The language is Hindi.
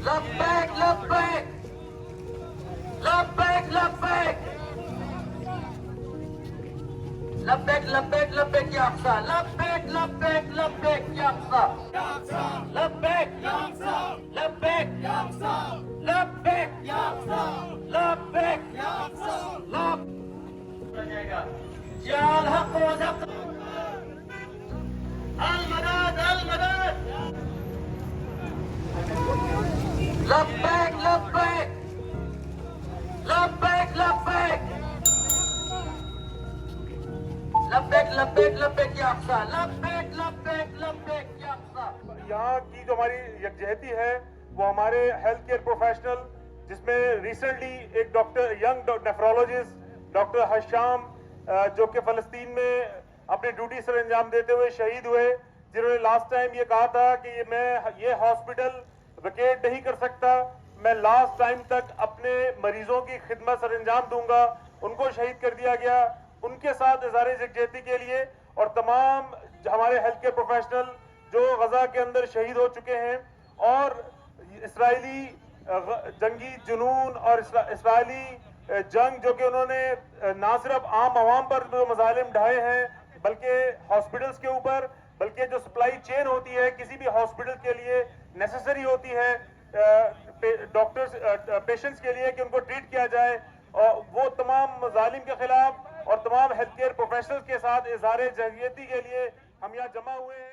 लब्बैक लब्बैक लब्बैक लब्बैक लब्बैक लब्बैक लब्बैक या अक्सा लब्बैक लब्बैक लब्बैक या अक्सा लब्बैक लब्बैक लब्बैक लब्बैक या अल हक व ज़क अल मदद लब्बैक लब्बैक लब्बैक लब्बैक लब्बैक लब्बैक लब्बैक या अक्सा लब्बैक लब्बैक लब्बैक या अक्सा। यहाँ की जो हमारी यकजहती है वो हमारे हेल्थ केयर प्रोफेशनल, जिसमें रिसेंटली एक doctor young nephrologist doctor Hasham जो कि फलस्तीन में अपनी ड्यूटी सर अंजाम देते हुए शहीद हुए, जिन्होंने लास्ट टाइम ये कहा था कि मैं ये हॉस्पिटल वेकेट नहीं कर सकता, मैं लास्ट टाइम तक अपने मरीजों की खिदमत सर अंजाम दूंगा, उनको शहीद कर दिया गया। उनके साथ इज़हार यकजहती के लिए और तमाम हमारे हेल्थ केयर प्रोफेशनल जो गजा के अंदर शहीद हो चुके हैं और इसराइली जंगी जुनून और इसराइली जंग जो कि उन्होंने ना सिर्फ आम आवाम पर जो मजालिम ढाए हैं बल्कि हॉस्पिटल्स के ऊपर, बल्कि जो सप्लाई चेन होती है किसी भी हॉस्पिटल के लिए नेसेसरी होती है डॉक्टर्स पेशेंट्स के लिए कि उनको ट्रीट किया जाए, और वो तमाम मजालिम के खिलाफ और तमाम हेल्थ केयर प्रोफेशनल्स के साथ इज़हार यकजहती के लिए हम यहाँ जमा हुए हैं।